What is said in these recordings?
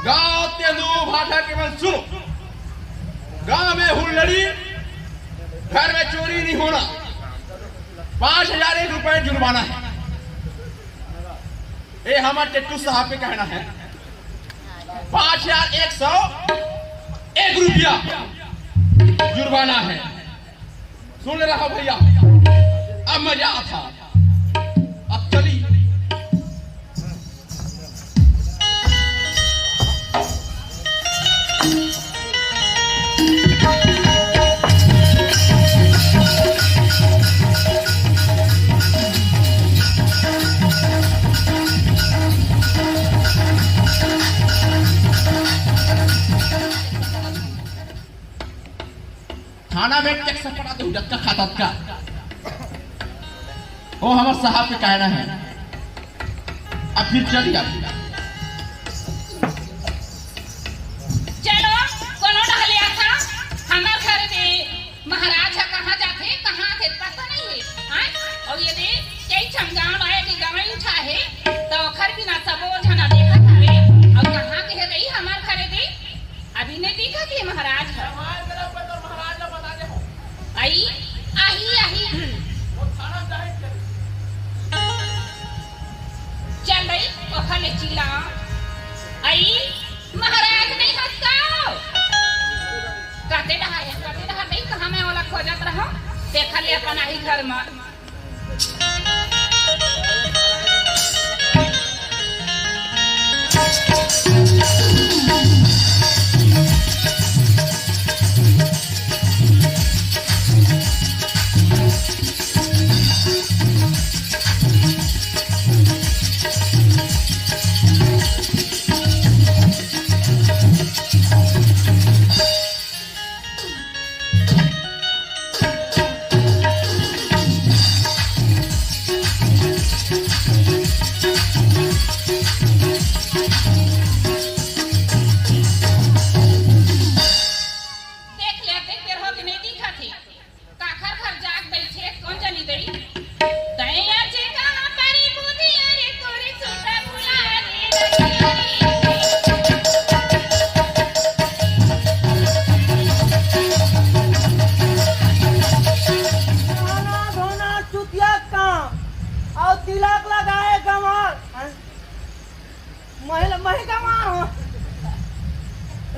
गांव तेंदु भाषा के मन सुनो। गांव में हुल्लड़ी, घर में चोरी नहीं होना। 5001 रुपए जुर्माना है। ये हमारे टेट्टू साहब पे कहना है। 5101 रुपया जुर्माना है। सुन रहा भैया, अब मजा आता। अब चली थाना में टैक्स पड़ा दो डक्का खाता का। वो हमारे साहब पे कहना है। अब फिर चलिए आप चलो कोनो ढलिया था हमार घर में महाराज कहाँ जाते कहाँ थे पता नहीं है। हाँ और ये दे कई छमगांव आए कि गाँव उठा है तो खर भी ना सबो जना देखा था रे और कहाँ कह रही हमार घर दे अभी नहीं दिखा कि महाराज है। आई आही आही चल रही ओखले चिल्ला आई महाराज नहीं हंसाओ कहते रहा नहीं कहाँ मैं वाला खोजत रहो देखा ले अपन आई घर में।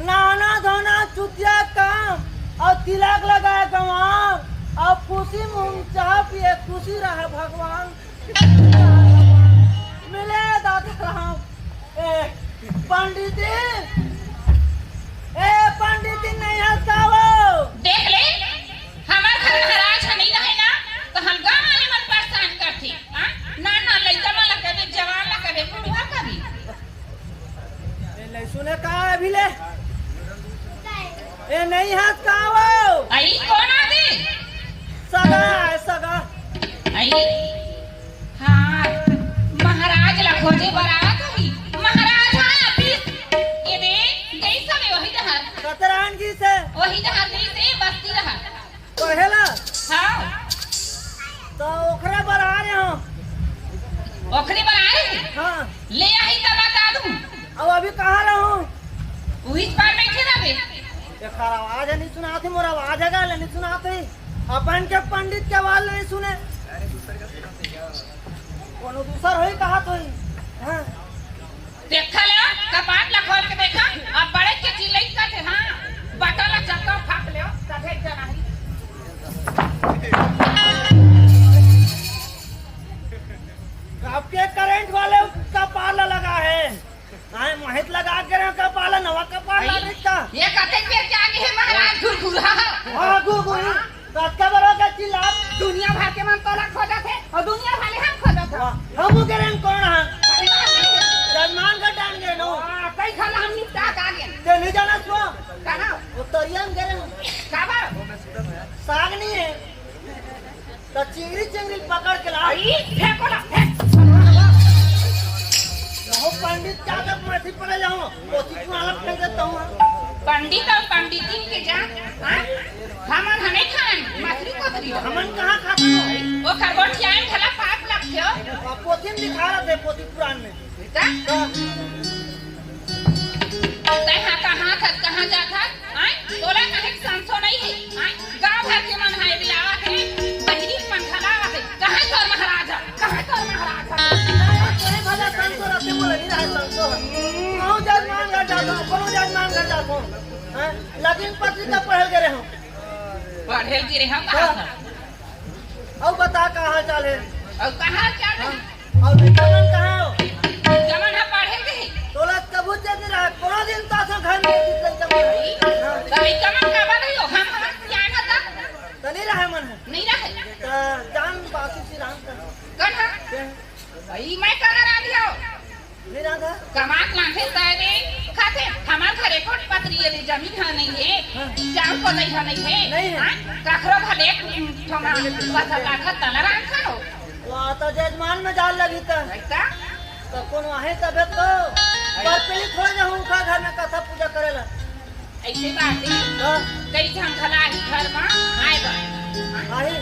नहाना धोना चुतिया काम और तिलक लगाए गंवार और खुशी मुंह चाह पिए खुशी रहे भगवान मिले दादा राम। पंडित नहीं हंसाओ देख ले हमार घर महाराज नहीं रहे ना तो हम गांव वाले मन परेशान करती। ना लइका वाला कभी जवान ला कभी बुढ़वा कभी ले सुने का अभी ले ए नहीं हंसाओ आई कौन आदि सगा है सगा आई हाँ महाराज ला खोजे बरात हुई महाराज हाँ अभी ये दे गई समय वही जहां कतरान की से वही जहां गई से बस्ती रहा कहेला हाँ तो ओखरा बना रहे हो ओखरी बनाए हाँ ले आई तो बता दूं अब अभी कहाँ रहूं वही पर बैठे रहे देखा आवाज नहीं सुना थी मोर आवाज है गाल नहीं सुना थी अपन के पंडित के आवाज नहीं सुने कोनो दूसर होई कहा तो हां देखा ले कपाट ला खोल के देखा अब बड़े के चिल्लाई काटे हां बटा ला चक्का फाक ले सफे जना ही आपके करंट वाले का पाला लगा है हां मोहित लगा के रहा का पाला नवा का पाला देखता ये कते पे क्या आगे है महाराज घुर हां गुगु का बरो का चिल्ला दुनिया भर के मन तोला खोजा थे और दुनिया वाले हम खोजा था हम करंट कौन है जजमान का टांग गए नो कई खाला हम निपटा का गए ते नहीं जाना सो कहां वो तरियम करे काबा साग नहीं है तो चिंगड़ी पकड़ के ला फेंको ना फेंक वो पंडित क्या कर माथी पड़े जाऊं वो चिकन अलग फेंक देता हूं पंडित और पंडितिन के जा हां हमन हमें खान मछली कोतरी हमन कहां खाते हो वो खरगोशिया में खला 5 लाख थियो पोथी में दिखा रहे थे पोथी पुराण में का संसो नहीं है हाँ? गांव भर के मन है बियाह है बहरी मन खलावा है कहाँ कर महाराजा कहाँ कर महाराजा कोई भला संतो रखे बोले नहीं रहा संतो आओ जजमान घर जाता हूँ कोनो जजमान घर जाता हूँ हैं लेकिन पत्रिका पढ़ के रहे हूँ पढ़े गिरे हम कहाँ था और बता कहाँ हाल चाल है और कहाँ चल रही और जमन कहाँ हो जमन है पढ़े गए तोला कबूत दे दे रहा कोनो दिन तासा घर में किस जमन कभी कमन का बन हो हम जाना था तो नहीं रहा मन है नहीं रहे जान बाकी सी राम का कौन है भाई मैं कहाँ आ गया नहीं रहा था कमात लाखे सारे खाते हमार घरे कोट पत्री ये जमीन है नहीं है जान को नहीं है हाँ? काखरो घरे ठोमा पता लाखा तलरा खाओ वाह तो जजमान में जाल लगी तो ऐसा तो कौन आहे तबे तो पर पहले थोड़ा जाऊं का घर में कथा पूजा करेला ऐसे बात है कई हम खलाई घर में आए बा आहे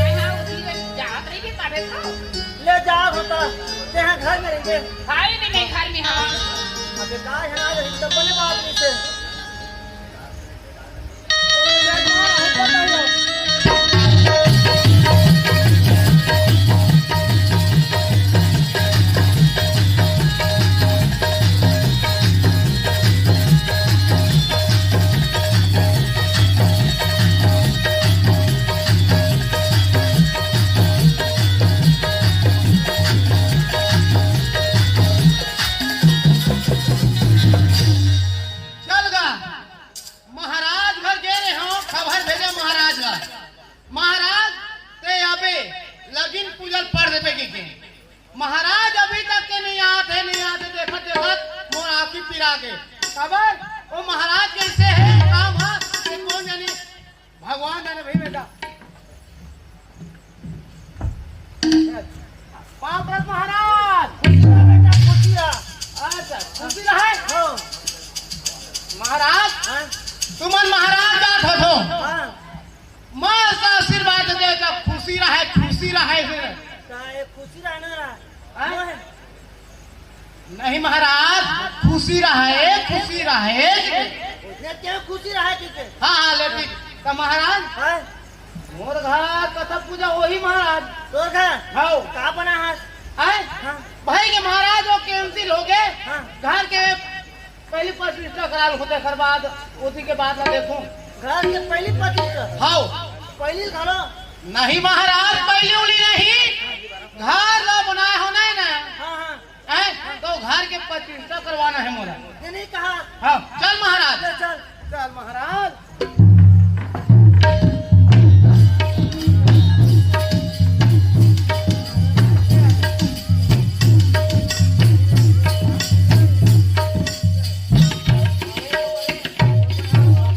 यहाँ उसी जात रही भी तबे तो ले जा होता ते यहाँ घर में रहेंगे खाए भी नहीं घर में हाँ अबे का है ना रही तो बने बात नहीं से तो जजमान आहे पता ही चल गा महाराज घर गए हो खबर भेजे महाराज घर महाराज ते अबे लगिन पूजल पढ़ देवे के महाराज अभी तक के नहीं आते देखत देखत मोर आखी पिरा के खबर वो महाराज कैसे है काम है ये कौन जाने भगवान जाने भाई बेटा पापरत महाराज बेटा खुशिया अच्छा खुशी रहे हो महाराज हां तुमन महाराज जात हो हां मां का आशीर्वाद दे का खुशी रहे फिर का ये खुशी रहना रहा हाँ? नहीं महाराज खुशी रहे ने क्या खुशी रहा ठीक है हाँ लेकिन तो महाराज हां मोर घर कथा पूजा वही महाराज तोर घर हाउ का बना हाथ आए हां भाई के महाराज वो कैंसिल हो गए हाँ। घर के पहली प्रतिष्ठा कराल होते खर बाद उसी के बाद ना देखूं घर के पहली प्रतिष्ठा हाउ पहली घरो नहीं महाराज पहली उली नहीं घर लो बनाए हो नहीं ना हां हां हैं? तो घर के प्रतिष्ठा करवाना है मोरा ये नहीं कहा हाँ चल महाराज चल चल चल महाराज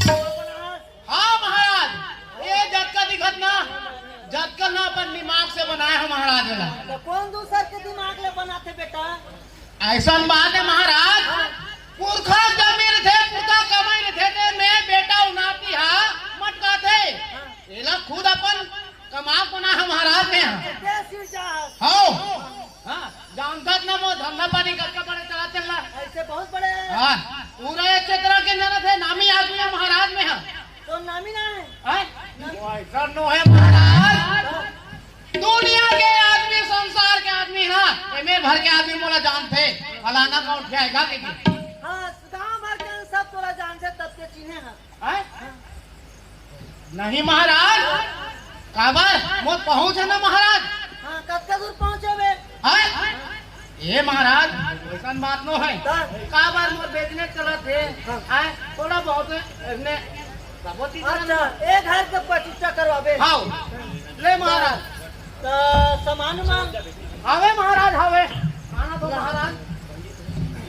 हाँ महाराज ये झटका दिखत ना झटका ना अपन दिमाग से बनाए हो महाराज वाला तो कौन दूसर के दिमाग ले बनाते बेटा ऐसा बात है महाराज पुरखा जमीन थे पुरखा कमाई थे ते मैं बेटा उनाती हा मटका थे ये लोग खुद अपन कमा बना है महाराज ने के सिर जा हाँ हाँ जानता ना वो धंधा पानी करके बड़े चलाते ला ऐसे बहुत बड़े हाँ पूरा एक क्षेत्र के जरूरत है नामी आदमी है महाराज में है तो नामी ना है हाँ? वो ऐसा नो है महाराज दुनिया के आदमी संसार के आदमी ना एमे भर के आदमी मोला जानते फलाना कौन उठाएगा कि हाँ गाँव भर के सब तोरा जान से तब के चिन्हे हैं हैं? नहीं महाराज काबर वो पहुंचे ना महाराज हाँ कब दूर पहुँचे वे हैं? ये महाराज ऐसा बात नो है हाँ। काबर मोर बेचने चला थे हैं? थोड़ा बहुत इसने सबोती अच्छा एक घर के प्रतिष्ठा करवावे हाँ ले महाराज तो सामान मांग हवे महाराज हवे आना तो महाराज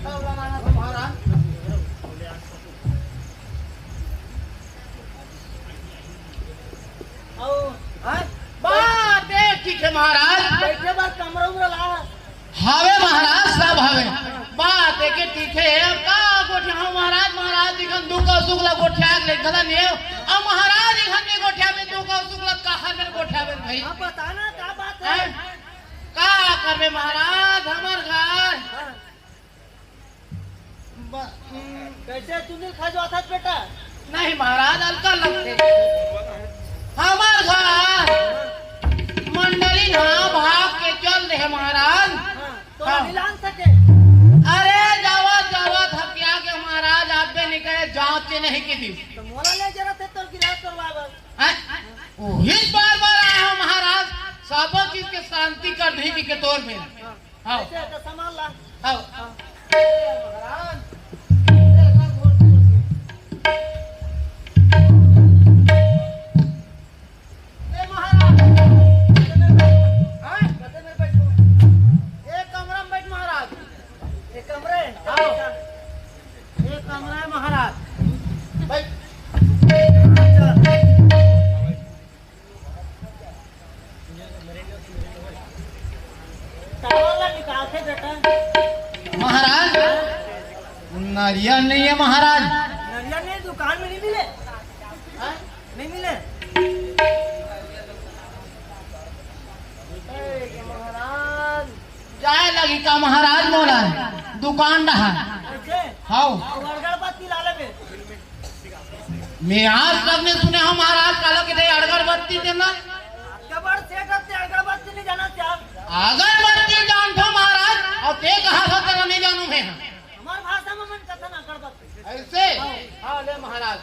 सब लगाना तो महाराज और बात एक ठीक है महाराज बैठे बार कमरा उमरा ला हवे महाराज सब हवे बात एक ठीक है अब का गोठिया हो महाराज महाराज दिखन दू का सुगला गोठिया ले खला ने अब महाराज दिखन ने गोठिया में दू का सुगला का हर में गोठिया में भाई आप बताना क्या बात है का करबे महाराज हमर घर हाँ। कैसे चुनिल खा जो था बेटा नहीं महाराज हल्का लगते हमार घर मंडली ना भाग के चल रहे महाराज। तो हाँ। मिलान सके अरे जावत जावत हकिया के महाराज आप पे निकले जांच के नहीं की थी। तो मोला ले जरा थे तो गिलास करवाए इस बार आया हूँ महाराज सब चीज के शांति कर दी के तौर पे। हाँ ऐसे तो सामान ला हाँ महाराज ए महाराज हाँ कदे में बैठो एक कमरा में बैठ महाराज एक कमरे आओ। एक कमरा है महाराज भाई चावल निकालते बेटा महाराज नारियल नहीं है महाराज। नरिया नहीं दुकान में नहीं मिले हाँ? नहीं मिले महाराज जाए लगी का महाराज मोला दुकान रहा। ऐसे हाँ अगरबत्ती लाले में मैं आज तक ने सुने हम महाराज काला के दे अगरबत्ती देना। कबर से करते अगरबत्ती नहीं जाना क्या अगरबत्ती जानता महाराज और ते कहा था तेरा नहीं जानू मैं। हमार भाषा में मन कथा ना अगरबत्ती ऐसे हाँ ले महाराज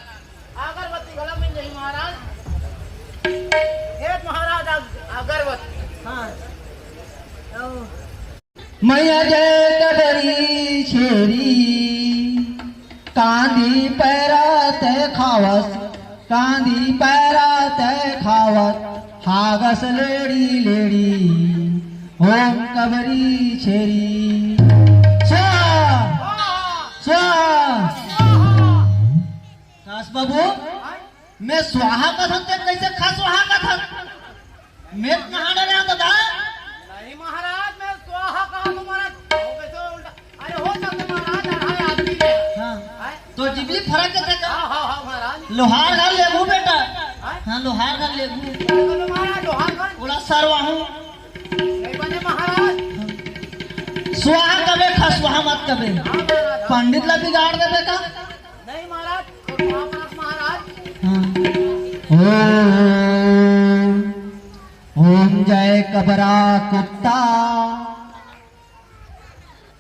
अगरबत्ती गला में नहीं महाराज। एक महाराज अगरबत्ती हाँ मैया जय कदरी छेरी कांदी पैरा तय खावस कांदी पैरा तय खावत हागस लेडी लेडी ओम कबरी छेरी काश बाबू मैं स्वाहा कथन ते कैसे खा स्वाहा कथन मैं कहाँ डरे दादा नहीं महाराज मैं स्वाहा कहा तुम्हारा कैसे उल्टा अरे हो सकता महाराज अढ़ाई आदमी है। हाँ तो जिबली फरक है का हाँ हाँ हाँ महाराज लोहार घर लेबू बेटा हाँ लोहार घर लेबू बोलो महाराज लोहार खान बोला सरवाहू नहीं बने महाराज। स्वाहा कबे खा स्वाहा मत कबे हाँ महाराज पंडित ला बिगाड़ देबे का नहीं महाराज तो आप महाराज ओम जय कबरा कुत्ता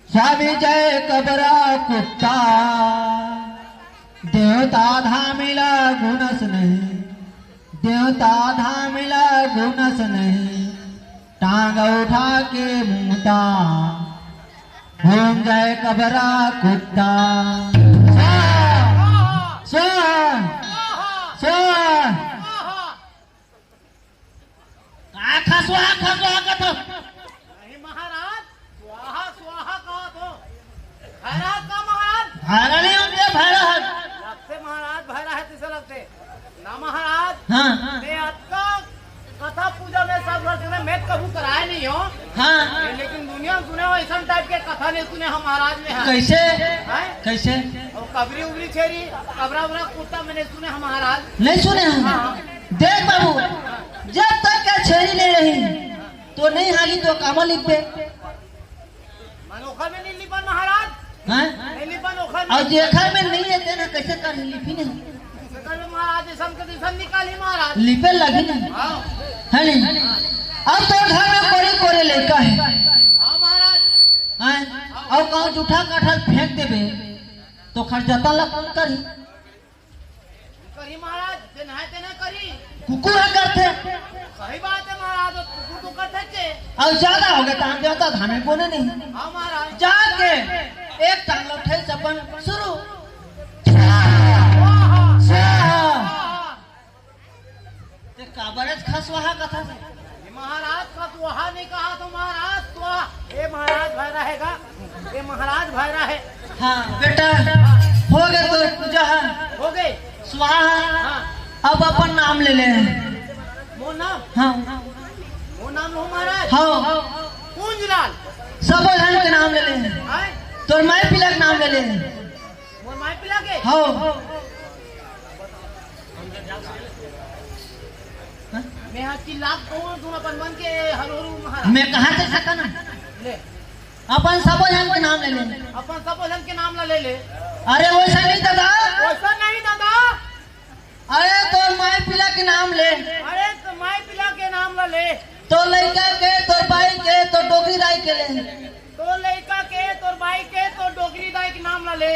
स्वामी जय कबरा कुत्ता देवता धामिला गुणस नहीं देवता धामिला गुणस नहीं टांग उठा के मुंहता ओम जय कबरा कुत्ता सुन सुन खसवा कथो नहीं महाराज स्वाहा स्वाहा कहा तो भैरव का महाराज भैरणी उनके भैरव लगते महाराज भैरव है तिसे लगते ना महाराज। हाँ मैं आपका कथा पूजा में सब घर सुने मैं कभी कराया नहीं हो हाँ लेकिन दुनिया में सुने हो ऐसा टाइप के कथा नहीं सुने हम महाराज में हैं। कैसे हैं? कैसे और कबरी उबरी छेरी कबरा उबरा कुत्ता मैंने सुने हम महाराज। नहीं सुने हम देख बाबू जब तक क्या छेरी ले रही तो नहीं हागी तो कामा लिख पे मनोखर में नहीं लिपन महाराज हाँ नहीं लिपन ओखर और में देखा में नहीं है तेना कैसे कर लिपी नहीं सकल में महाराज दिसम के दिसम निकाली महाराज। लिपे लगी नहीं हाँ है नहीं अब तो घर में कोरी कोरे लड़का है हाँ महाराज हाँ और कहूँ जूठा काठल फेंक देबे तो खर्चता ला कौन करी करी महाराज दिन है तेने करी कुकुर है करते सही बात है महाराज और कुकुर तो करते थे। और ज्यादा हो गया तो हम देवता धामे बोने नहीं हाँ महाराज जाके एक टांग उठे सपन शुरू ते काबरज खसवाहा कथा से ये महाराज का तो वहाँ नहीं कहा तो महाराज तो ये महाराज भय रहेगा ये महाराज भय रहे। हाँ बेटा हो गए तो पूजा है हो गए स्वाहा हाँ अब अपन नाम ले ले वो नाम हाँ वो नाम लो महाराज हाँ कुंजलाल सब धन के नाम ले ले आए तोर माई पिला के नाम ले ले वो माई पिला के हाँ मैं यहाँ की लाख कौन तुम अपन मन के हरोरू महाराज मैं कहा थे सका ना ले अपन सब धन के नाम ले ले अपन सब जन के नाम ला ले ले। अरे वैसा नहीं दादा वैसा नहीं दादा अरे तो माई पिला के नाम ले, अरे तो माई पिला के नाम ला ले, तो लड़का के, तो बाई के, तो डोकरी दाई के ले। तो लड़का के, तो बाई के, तो डोगरी दाई के नाम ला ले।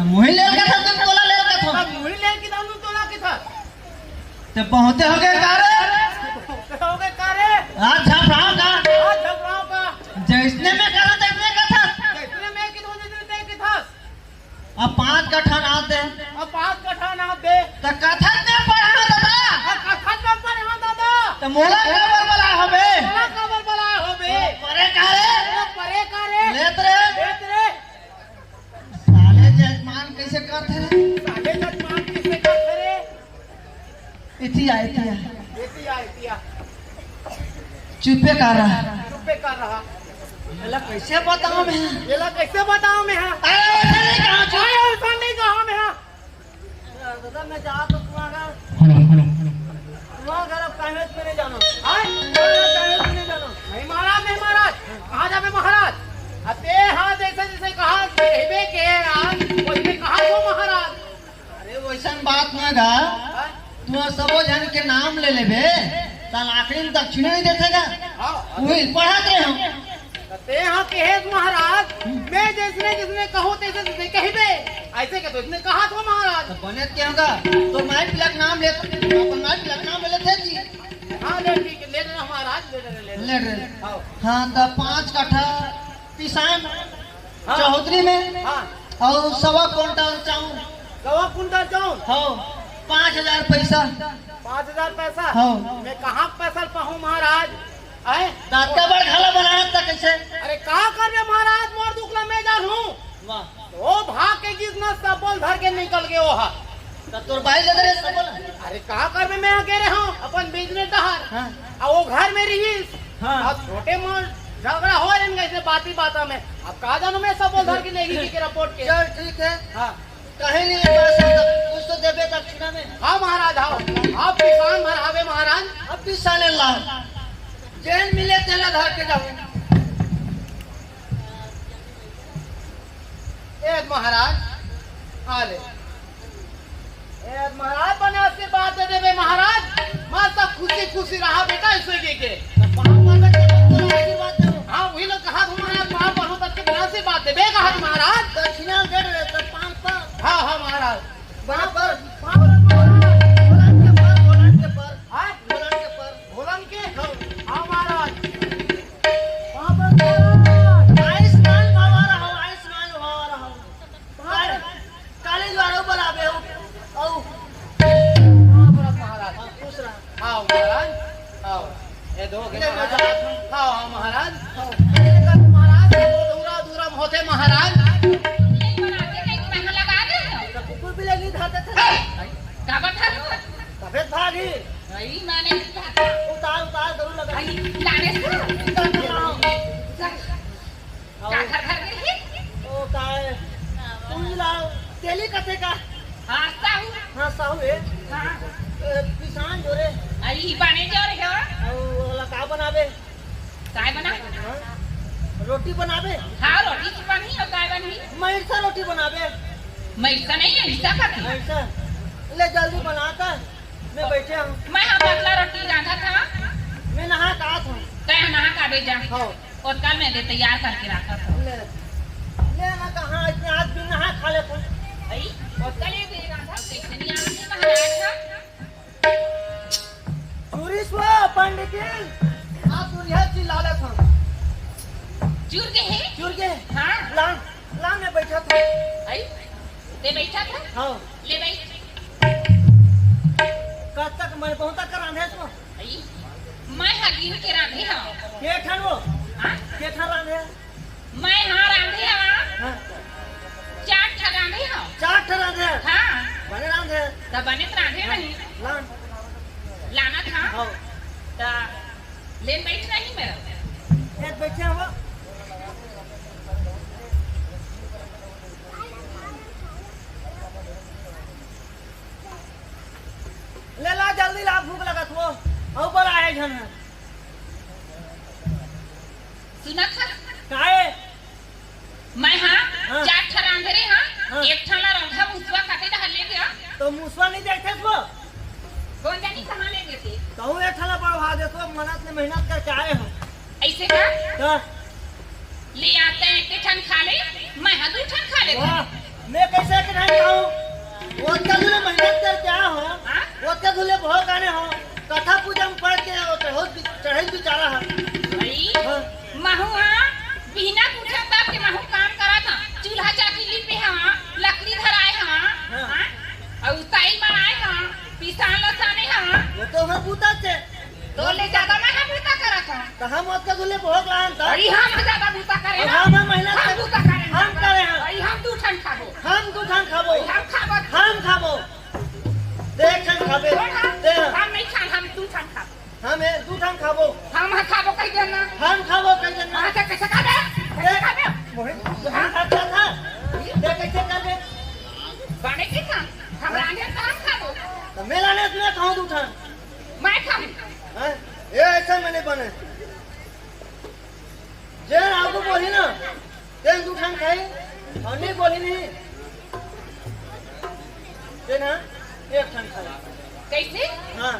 मुही ले का था, तुम तोला ले का था। अब मुड़ी ले के नाम तोला के था। तो बहुते हो गए कारे, हो गए कारे, आज झपराओ का, आज झपराओ का, जैसने में करा तैसने का था। कितने में कितने देते के था। अब 5 कट्ठा ना दे, अब 5 कट्ठा ना दे, तो कथन में पढ़ा दादा, कथन में पर हां दादा, तो मोला खबर बला हबे, मोला खबर बला होबे, परे कारे, परे कारे, लेत रे, लेत रे, साले जजमान कैसे करते रे, साले जजमान किसे करते रे, इतिया एतिया चुपे कर रहा, चुपे कर रहा। एला कैसे बताऊं मैं, एला कैसे बताऊं मैं। अरे नहीं कहां चाहे ऐसा नहीं कहा मैं। दादा मैं जा तो तुम्हारा घर अब कांग्रेस में नहीं जाना। कांग्रेस में नहीं जाना। नहीं महाराज कहाँ जावे महाराज। अते हाँ जैसे जैसे कहा कहबे के आज वैसे कहा तो महाराज। अरे वैसन बात ना गा, तू सबो जन के नाम ले लेबे, तन आखिरी में दक्षिण नहीं देतेगा, वही पढ़ाते हम। ते हाँ कहे महाराज, मैं जैसे जिसने कहो तैसे तैसे कहबे, ऐसे के तो इसने कहा तो महाराज। तो बने क्या होगा, तो माई पिला का नाम ले, अपन माई पिला का नाम ले लेते जी। हाँ ले ठीक ले लेना महाराज ले ले हाँ तो 5 कट्ठा किसान चौधरी में, हाँ और 1.25 क्विंटल चाउर, 1.25 कुंटल चाउर, हो 5000 पैसा, 5000 पैसा। हाँ। मैं कहाँ पैसा पाहूँ महाराज। आए दाता बड़ खाला बनाना था कैसे, अरे कहा कर रहे महाराज, मोर दुखला मैं जानू। वो भाग के जितना सबल धर के निकल गए वो हा। तो तोर भाई ले दे सबल। अरे कहा कर मैं कह रहा हूँ अपन बिजनेस डहर, हाँ। और वो घर में रही। हाँ। और छोटे मोट झगड़ा हो रहे ऐसे बाती बाता में। अब कहा जानू मैं सबल धर के लेगी की रिपोर्ट के। चल ठीक है, हाँ कहीं नहीं है कुछ तो देबे दक्षिणा में। हाँ महाराज आओ, आप किसान भरावे महाराज। अब भी साले ला जैन मिले तेला घर के जाऊं। एक महाराज आले, एक महाराज बने से बात दे देवे महाराज। मस्त खुशी खुशी रहा बेटा ऐसे के आशीर्वाद दो। हाँ वही लोग कहा महाराज वहाँ पर हो तब बना से बात देवे कहा महाराज। दक्षिणा दे रहे तो 500। हाँ हाँ महाराज वहाँ पर भोलन के हाँ महाराज आयुष्मान भवा रहो, आयुष्मान भवा रहो। काली द्वारों पर आवे हो औ महाराज खुश रहा। हाँ महाराज हाँ ये दो ले मैं जाता हूँ। हाँ हाँ महाराज महाराज दूरा दूरा होते महाराज। नहीं बनाते नहीं तो कहाँ लगा दे हो? कुकुर भी लगी धाते थे। का बता दो? सफेद भागी नहीं मैंने उतार जरूर लगा। आई लाने से का घर घर गई ओ काय पूंजी लाओ तेली कते का। हाँ साहू हाँ साहू है हाँ किसान जोरे आई बने जो रहे हो और वाला का बनावे काय बना हाँ? रोटी बनावे हाँ रोटी की बनी और काय बनी मैसा रोटी बनावे मैसा नहीं है ऐसा खाती मैसा ले जल्दी बनाता मैं बैठे हूँ। मैं हाँ पतला रोटी रांधा था मैं नहा का हूँ। तय नहा काटे जा हाँ और कल मैं दे तैयार करके रखा था ले ना कहाँ इतने आदमी नहा खा लेते आई और कल ये दे रांधा कैसे नहीं आती महाराज का चूरी स्व पंडित जी आप दुनिया की लालच हम चूर के है चूर के हाँ लान में बैठा था। आई ते बैठा था हाँ ले बैठ कब तक मैं बहुत तक कराने हैं तो आई मैं हकीम के रांधे हाँ के ठन वो हाँ के ठन रांधे मैं हाँ रांधे हाँ हाँ 4 ठा रांधे हाँ 4 ठन रांधे हाँ बने रांधे तब बने तो रांधे नहीं लान लाना था हाँ ता ले बैठ नहीं मेरा एक बैठे हो ले ला जल्दी ला भूख लगत हो ऊपर आए जन सुना था काहे मैं हाँ हाँ। 4 ठा रांधे रे हाँ हाँ। 1 ठा ला रंधा मुसवा काटे दा ले गया तो मुसवा नहीं देखते तो कौन जानी कहाँ ले गए थे कहूँ एक ठला बढ़वा दे तो मेहनत करके आए हम ऐसे का तो ले आते हैं एक ठन खा ले मैं हदू ठन खा लेता वाह, मैं कैसे के नहीं खाऊं वो का धुले मेहनत करके आया हो हाँ? वो का धुले भोग आने हो कथा पूजा में पढ़ के हो चढ़े बेचारा है भाई हाँ। महुआ बिना पूछा तब के महू काम करा था चूल्हा चाकी लिपे हाँ लकड़ी धराए हाँ हाँ। हाँ? और ताई बनाए हाँ पिसान लसाने हाँ वो तो हम पूता थे तो ले ज्यादा मैं बूता करा था तो हम उसका धुले भोग लान था अरे हम ज्यादा बूता करे ना हम मेहनत हम कर बूता करे हम करे हैं अरे हम दू ठन खाबो हम दू खान खाबो हम खाबो हम खाबो देख खान खाबे दे हम नहीं खान हम दू ठन खाबो हम दू खान खाबो हम खाबो कह देना हम खाबो कैसे ना वहां से कैसे खाबे कैसे खाबे हम खाता था दे कैसे कर दे बने के था हम रांधे तो हम खाबो तो मेला ने मैं खाऊं दू खान मैं खाऊं हैं ये ऐसा मैंने बने जे आपको बोली ना तेन दू खान खाई और नहीं बोली नहीं जे ना एक खान खाई कैसे हाँ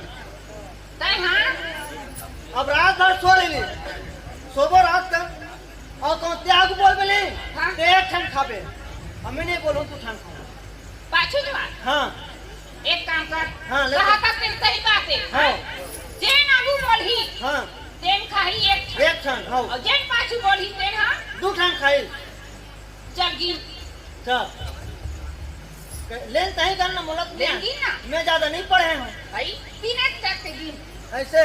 तय हाँ अब रात भर सो लेली सोबो रात का और कौन त्याग बोल बोले हाँ। ते एक खान खाबे हमें नहीं बोलूं तू खान खा पाछू जवान हाँ एक काम कर हाँ, ले कहा तक तेरी सही बात है हाँ जेन आगू बोलही हाँ तेन खाही एक खान हाँ और जेन पाछू बोलही तेन हाँ दू खान खाई चल गिन चल लेन तही करना मोलक लेन गिन ना मैं ज्यादा नहीं पढ़े हूँ भाई 3 तक के गिन ऐसे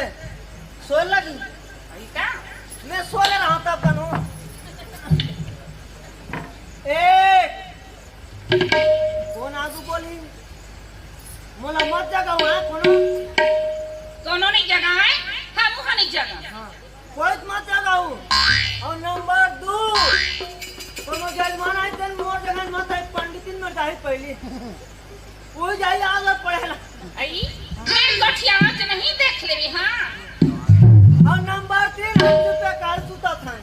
16 की ऐसा मैं 16 रहा तब बनू एक कौन आगू बोली मोला मत जगह हुआ कोनो कोनो नहीं जगह है हम वहां नहीं जगह हाँ कोई मत जगह हूँ और नंबर 2 कोनो जजमान आई तन मोर जगह मत आई पंडितिन में जाई पहली कोई जाई आगे पढ़ेला आई मैं गठिया से नहीं देख लेबे हां और नंबर 3 हम पे काल सुता था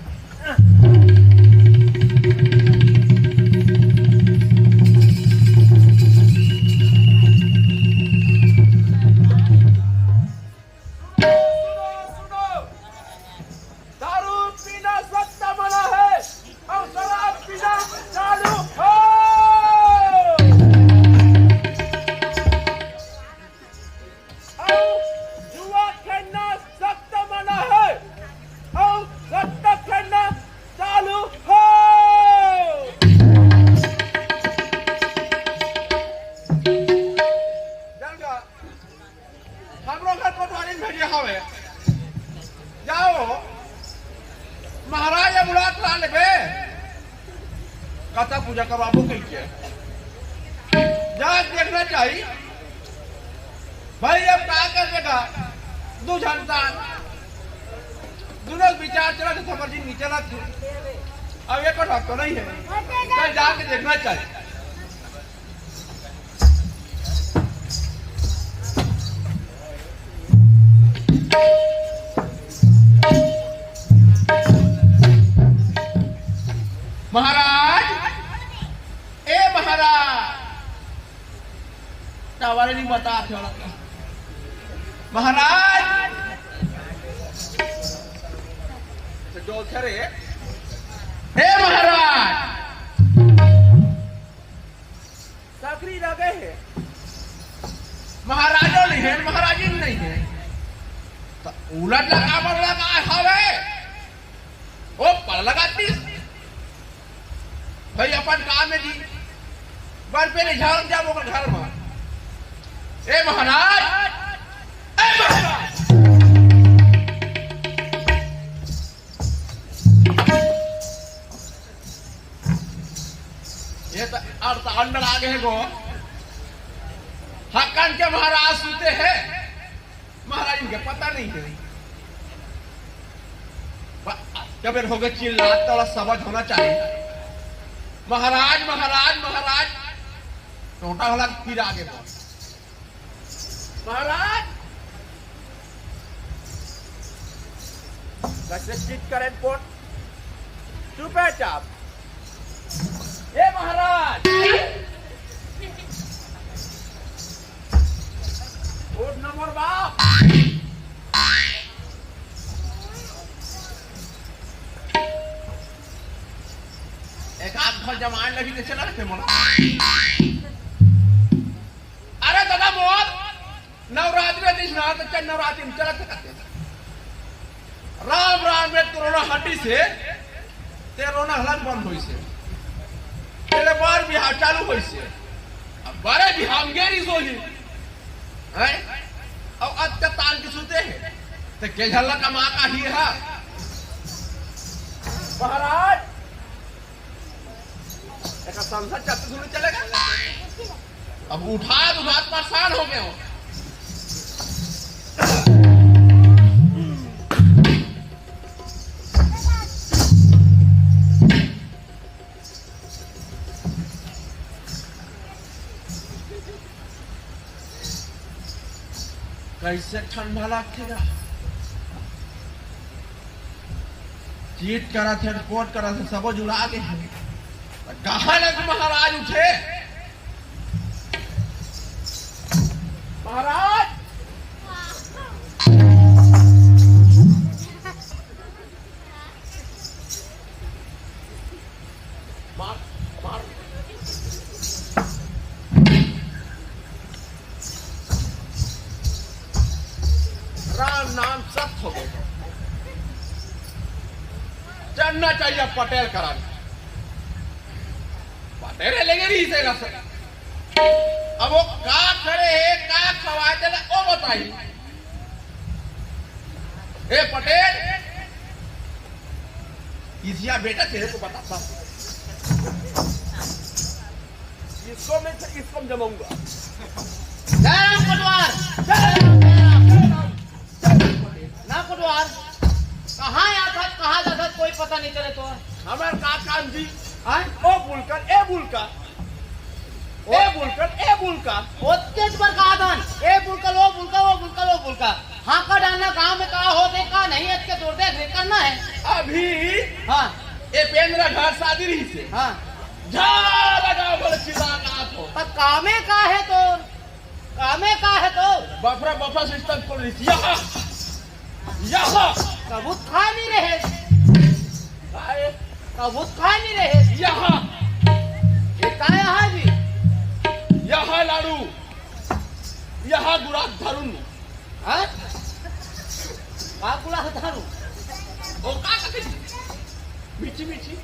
कथा पूजा करवाबो कैसे जहाँ देखना चाहिए भाई अब क्या कर देगा दो जनता दोनों विचार चला तो समझ नहीं चला थी अब एक तो नहीं है कल जाके देखना चाहिए महाराज ए महाराज टावर नहीं बता महाराज जो खरे हे महाराज सकरी लगे है महाराजों नहीं है महाराजी नहीं है तो उलट लगा मर लगा हवे वो पड़ लगाती भाई अपन काम में जी बर पे झाड़ जाओ घर में ए महाराज ए महाराज ये तो अर्थ अंदर आ गए गो हक्कन के महाराज सुते हैं महाराज इनके पता नहीं है जब हो गए चिल्ला तो समझ होना चाहिए महाराज महाराज महाराज टोटा होला फिर आगे बोल महाराज कैसे चिट करें पोट चुप है चाप ए महाराज जमाने लगी तो चला रखे मोला अरे दादा मोर नवरात्रि दिन ना तो चल नवरात्रि में चला करते राम राम में कोरोना हटी से ते रोना हलन बंद हुई से पहले बार बिहार चालू हुई से अब बारे बिहार गेरी सोली हैं अब आज तक तान की सुते हैं तो के झल्ला कमा का ही है महाराज एक संसद चलते सुने चलेगा अब उठा परेशान हो गए हो कैसे ठंडा लगेगा चीट करा थे रिपोर्ट करा थे सब जुड़ा के कहा लग महाराज उठे महाराज मार मार राम नाम सत्य हो गए चढ़ना चाहिए पटेल कराने पटेल लेंगे नहीं से अब वो का खड़े है का खवाए चले वो बताइए ए पटेल किसिया बेटा तेरे को बताता इसको मैं इसको जमाऊंगा जय राम कोटवार ना कोटवार कहाँ आता कहाँ जाता कोई पता नहीं चले तो हमारे का काम जी हाँ ओ बुलकर ए बुलकर ए बुलकर ए बुलकर ओतेज पर का आदन ए बुलका वो बुलका हाँ का डालना गांव में कहा होते का नहीं इसके दूर देख करना है अभी हाँ ए पेंद्रा घर शादी रही से हाँ झाड़ लगा बोले चिल्ला का तो पर कामे का है तो बफरा सिस्टम खोल रही थी यहाँ कबूत खा नहीं रहे आए, कबूत खा नहीं रहे यहाँ ये का यहाँ जी यहाँ लाडू यहाँ गुलाब धरुन हाँ का गुलाब धारू ओ का कहते मीठी मीठी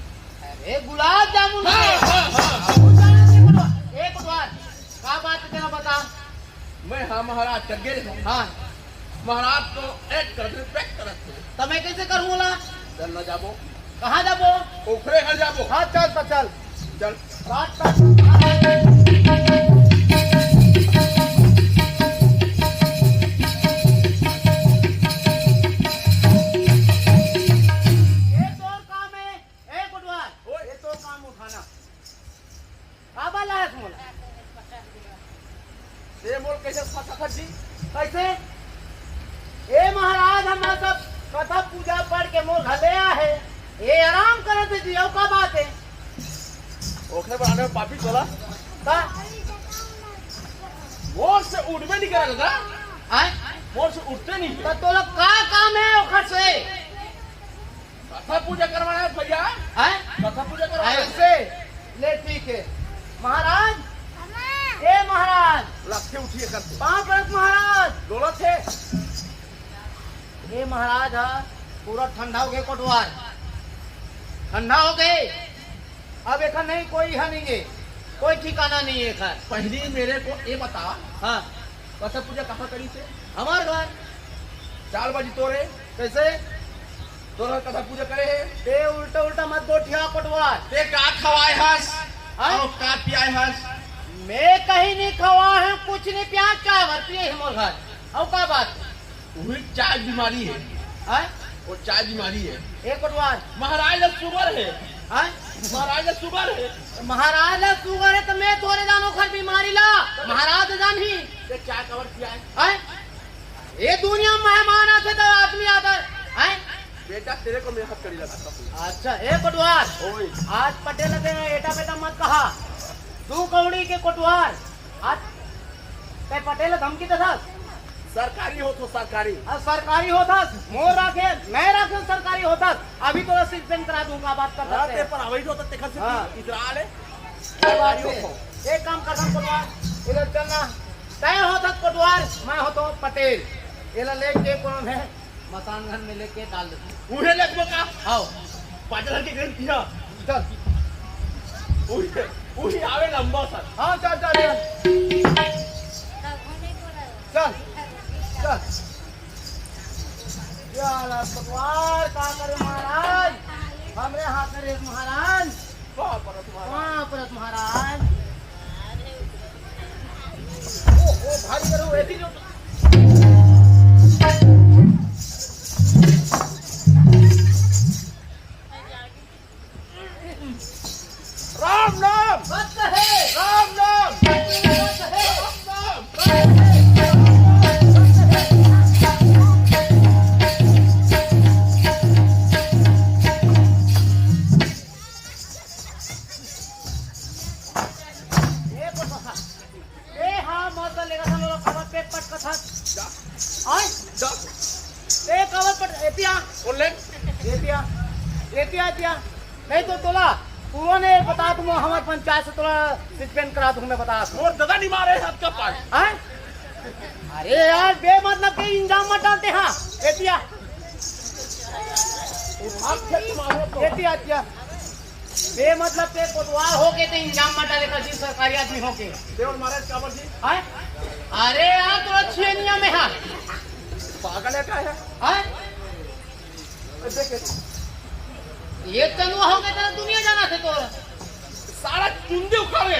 अरे गुलाब जामुन हाँ, हाँ, हाँ। एक बार का बात तेरा बता मैं हाँ महाराज चल गए हाँ महाराज तो एक करते पैक करते तो मैं कैसे करूँगा चल न जाबो कहाँ जाबो ओखरे घर जाबो हाँ चल तो चल चल बात ये मोल कैसे सखत जी कैसे ए महाराज हम सब कथा पूजा पढ़ के मोर घर ले है ये आराम करे थे जी का बात है ओखरे बनाने में पापी चला का मोर से उठबे नहीं करे दादा आए मोर से उठते नहीं तो तो लोग का काम है ओखर से कथा पूजा करवाना है भैया आए कथा पूजा करवाना है ऐसे ले ठीक है महाराज ए महाराज लक्ष्य उठिए करते पांच वर्ष महाराज दौलत है ए महाराज हा पूरा ठंडा हो गए कोटवार ठंडा हो गए अब एक नहीं कोई है नहीं है कोई ठिकाना नहीं है घर पहली मेरे को ये बता हाँ कथा पूजा कहाँ करी थे हमार घर 4 बजे तोरे कैसे तोरा कथा पूजा करे है ते उल्टा उल्टा मत गोठिया कोटवार ते का खवाए हस हाँ? और का पियाए हस मैं कहीं नहीं खवा है कुछ नहीं प्याज चाय भरती है हमारे घर और का बात वही चाय बीमारी है है वो चाय बीमारी है एक कोटवार महाराज ने शुगर है है महाराज ने शुगर है महाराज ला शुगर है तो मैं तोरे जानो घर बीमारी ला महाराज जान ही ते चाय कवर पियाए है ये दुनिया में मेहमान आते तो आदमी आता है बेटा तेरे को मेहनत करी लगा अच्छा ए कोटवार ओए आज पटेल के एटा बेटा मत कहा तू कौड़ी के कोटवार आज ते पटेल धमकी दे सरकारी हो तो सरकारी सरकारी होता मोर राखे मैं राखे सरकारी होता अभी तो सस्पेंड करा दूंगा बात कर सकते हैं। पर अवैध होता ते खर्च हाँ। इधर आ ले ये बात है। एक काम कर हम कोटवार इधर चलना तय होता कोटवार मैं होता हूँ पटेल इधर लेके कोनो है मकान घर में लेके डाल देते उहे लगबो का आओ पाजल के घर किया चल उही आवे लंबा सर हाँ चल चल चल चल यार कोटवार का करे महाराज हमरे हाथ में रेस महाराज वाह पर तुम्हारा वहाँ परत महाराज ओ भारी करो ऐसी जो राम नाम बस है राम नाम बस है नाम ये को बसा ए हां मत लेगा हम लोग खबर पे पट कथा आय जा ए कवर पट एतिया बोले एतिया एतिया एतिया नहीं तो तोला तूने बता तुम हमारे पंचायत से तोला सस्पेंड करा दूं मैं बता मोर दादा नहीं मारे हाथ का पास हैं अरे यार बेमतलब के इंजाम मत डालते हैं एतिया हाथ खेत मारो तो एतिया एतिया बेमतलब के कोतवाल हो के तो इंजाम मत डालेगा जी सरकारी आदमी हो के देवर महाराज काबर जी हैं अरे यार तो अच्छी नियम में है पागल है का है हैं देखे ये तनुआ हो गए तेरा दुनिया जाना थे तो सारा चुंदी उखाड़े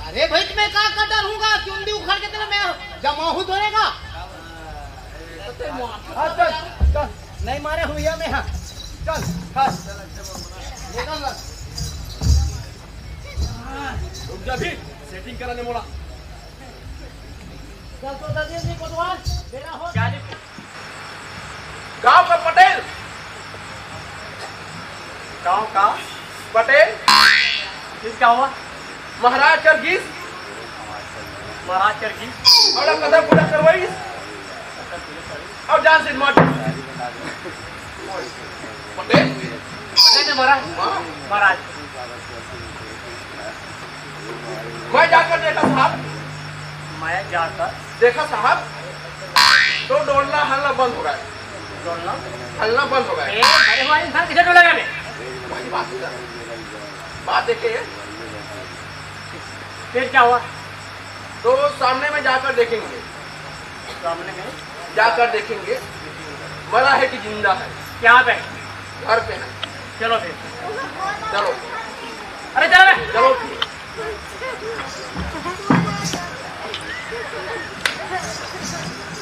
अरे भाई मैं का कटर हूँगा चुंदी उखाड़ के तेरा मैं जमाहू धोएगा चल चल नहीं मारे हुए में हाँ चल बस निकल ना रुक जा भी सेटिंग कराने मोड़ा चल तो दर्जी जी कोतवाल मेरा हो गांव का पटेल गाँव का पटेल किसका हुआ महाराज चरगीस महाराज चरखी और कदम पूरा करवाई और जान से मार पटेल महाराज महाराज मैं जाकर देखा साहब मैं जाकर देखा साहब तो डोलना हलना बंद हो गया बोलना हलना बंद हो गया अरे हमारे इंसान किसे डोलेगा मैं वही बात देखे फिर क्या हुआ तो सामने में जाकर देखेंगे सामने में जाकर देखेंगे मरा है कि जिंदा है क्या पे घर पे है चलो फिर चलो अरे चलो चलो फिर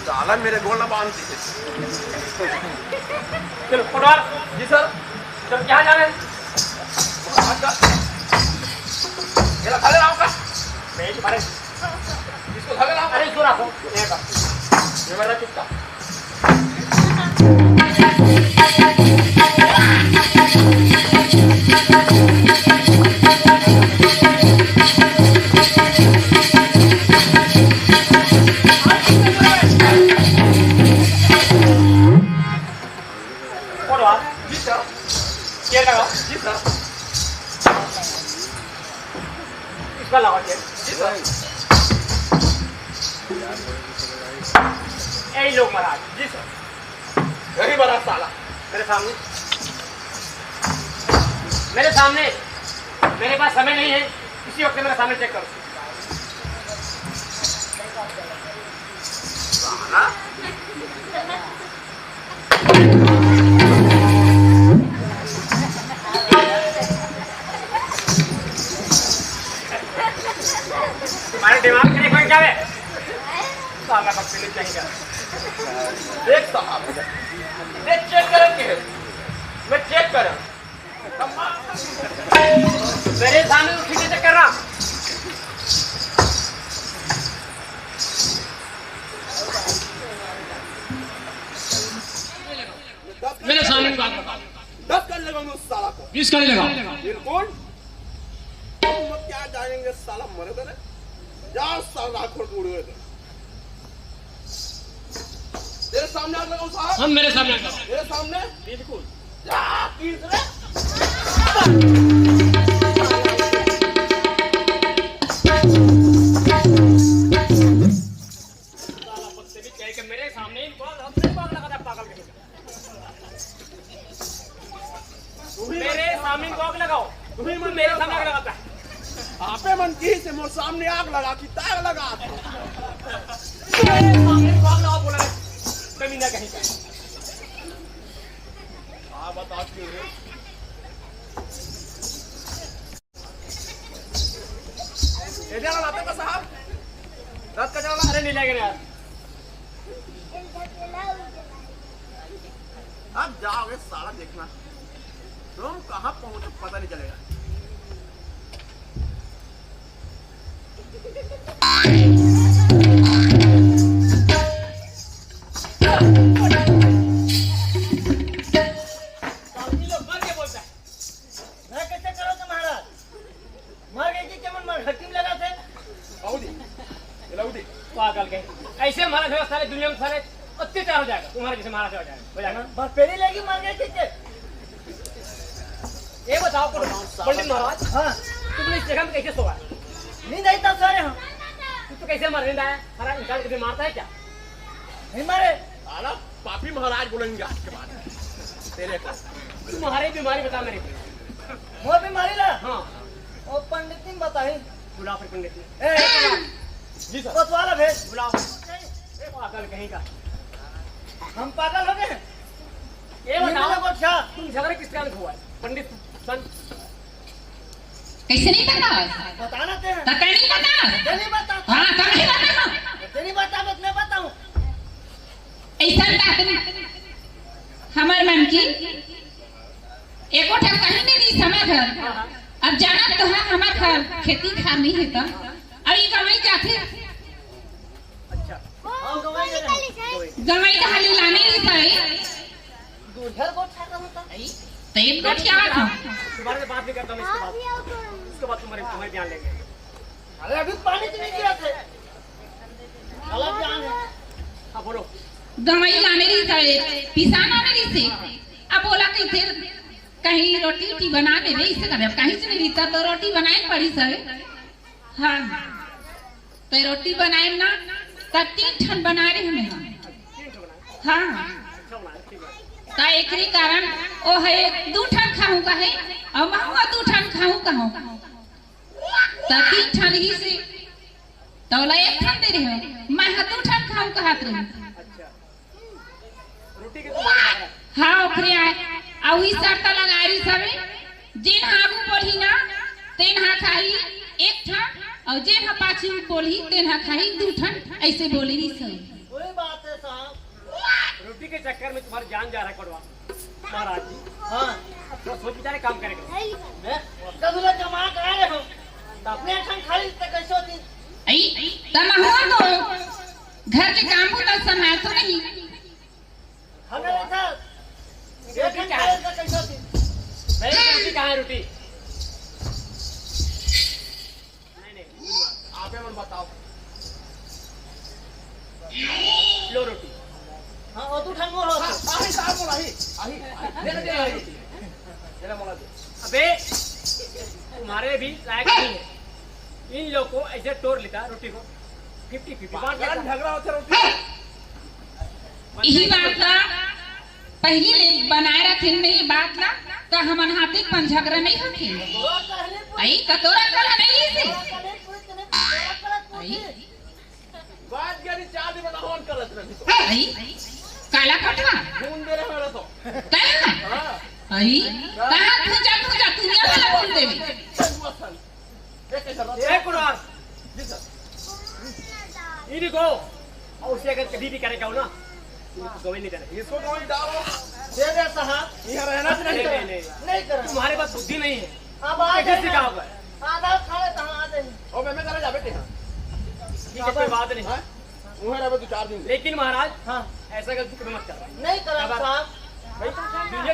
साला मेरे गोल ना बांधती है चलो पटवार जी सर तुम क्या जाने ये खा ले रहा हूँ का मैं तुम्हारे इसको खा ले रहा हूँ अरे इसको रखो ये का ये मेरा चुपता पटवार जी सर क्या लगा जी सर इसका लगा के जी सर यही लोग महाराज जी सर यही बड़ा साला मेरे सामने मेरे पास समय नहीं है इसी वक्त मेरे सामने चेक करो साला तुम्हारे दिमाग में कोई क्या है साला का पीने चाहिए देख साहब देख चेक करेंगे मैं चेक करें मेरे सामने तो ठीक से चेक कर रहा मेरे सामने बात बता 10 कर लगाऊंगा उस साला को 20 का नहीं लगा बिल्कुल हम क्या जाएंगे साला मरे थे जाओ साला खोल उड़े थे तेरे सामने आग लगाऊं साहब? हम मेरे सामने लगाओ। तेरे सामने? बिल्कुल। जा, तीर से। साला बदतमीज कह के मेरे सामने इनको अपने बाग लगा था पागल के। मेरे सामने इनको आग लगाओ। तुम्हें मेरे सामने आग लगाता है। आपे मन की से मोर सामने आग लगा की ताग लगा। मेरे सामने इनको आग लगाओ बोला है। कमीना कहीं का। हाँ बता क्यों रे? ये जला लाते का साहब? रात का जला। अरे नहीं लगेगा यार। अब जाओगे साला देखना, तुम कहाँ पहुंचो पता नहीं चलेगा। सामने लोग मर के बोलता है। मैं कैसे करो तो महाराज मर गई थी क्या मन हकीम लगा थे लाउदी, ये लाउदी। पागल के ऐसे महाराज हो सारे दुनिया में सारे अत्याचार हो जाएगा। तुम्हारे जैसे महाराज हो जाएगा। बर्फेली लगी मर गई थी क्या ये बताओ पंडित महाराज, हाँ तुमने इस जगह में कैसे सोया? नींद आई तब सारे हम तू तो कैसे मर रहा है? हमारा इंसान कभी मारता है क्या? नहीं मारे साला पापी महाराज बोलेंगे आज के बाद तेरे को। तुम्हारी बीमारी बता मेरे को। मोर बीमारी ला हाँ और पंडित ने बताई बुलाओ फिर पंडित ने। जी सर। कोतवाला भेज बुलाओ। पागल कहीं का। हम पागल हो गए ये बताओ अच्छा तुम झगड़े किस कारण हुआ है? पंडित सन कैसे नहीं पता? बताना ते हैं तो कहीं नहीं पता। नहीं बता हाँ तो नहीं पता। नहीं बता बस मैं बताऊं ऐसा बात नहीं। हमार मन की एको ठा कहीं नहीं समय घर। अब जाना तो है हमार घर खेती खानी है तो अब ये कमाई जाते हम गवाई दे रहे हैं गवाई खाली लाने नहीं पाए दूधर को छाका होता तो एक गोट क्या था? तुम्हारे से बात नहीं करता मैं इसके बाद तुम्हारे ध्यान लेंगे। अरे अभी पानी तो नहीं गिरा थे अलग जान है हाँ बोलो। गवाई लाने नहीं पाए पिसान आने नहीं से। अब बोला कैसे कहीं रोटी वोटी बना दे इससे करे। अब कहीं से नहीं रीता तो रोटी बनाए पड़ी सर। हाँ तो रोटी बनाए ना तब 3 ठन बना रहे हैं। हाँ तो एक कारण ओ है 2 ठन खाऊं का है और महंगा 2 ठन खाऊं का हो तो 3 ठन ही से तो ला 1 ठन दे रहे हो। मैं 2 ठन खाऊं का हाथ रही। रोटी के तुम्हारे लग रहा है। हाँ ओखरे आए आ वही शर्त लगा रही सबे जेन आगू बढ़ी ना तेन हा खाई 1 ठन और जेन हा पाछी बोली तेन हा खाई 2 ठन ऐसे बोली रही सही। वही बात है साहब रोटी के चक्कर में तुम्हारी जान जा रहा है कड़वा महाराज जी। हाँ तो सोच विचार के काम करेगा। मैं कभी लोग जमा करा रहे हो तो अपने ठन खाली तक कैसे होती आई तना हुआ तो घर के काम को तो समय तो नहीं। हमें था एक ठन खाली तक कैसे होती मेरी रोटी कहाँ है? रोटी नहीं आपे मन बताओ। लो रोटी। हाँ और 2 ठन मोर हो आही साहब बोला आही दे आही तेरा बोला दे। अबे तुम्हारे भी लायक नहीं है। इन लोग को ऐसे तोड़ लेता रोटी को 50-50 बांट यार लेता। झगड़ा होता रोटी। यही बात ला पहली ले बनाए रखे नहीं बात ला तो हमन हाथे पन झगड़ा नहीं होती। आई तो तोरा कला नहीं से आई बात गरी 4 दिन में होन करत रही। आई काला कटवा खून दे रहे मेरा तो। तैना हां आई कहां तू जा दुनिया वाला बोल देवी। देख कैसा एक कुरार जी सर। इनको और उसे अगर कभी भी करेगा ना तो गवे नहीं देना। इसको कोई डालो दे साहब यहाँ रहना नहीं चाहिए। नहीं नहीं कर तुम्हारे पास बुद्धि नहीं है। अब आ कैसे जाए सिखा होगा? आधा खाए कहाँ आते हैं और मैं करे जा बेटे। ठीक है कोई बात नहीं। हां उहे रहे तू 4 दिन। लेकिन महाराज हाँ ऐसा गलती कभी मत करना नहीं करा अब आप- साहब भाई दुनिया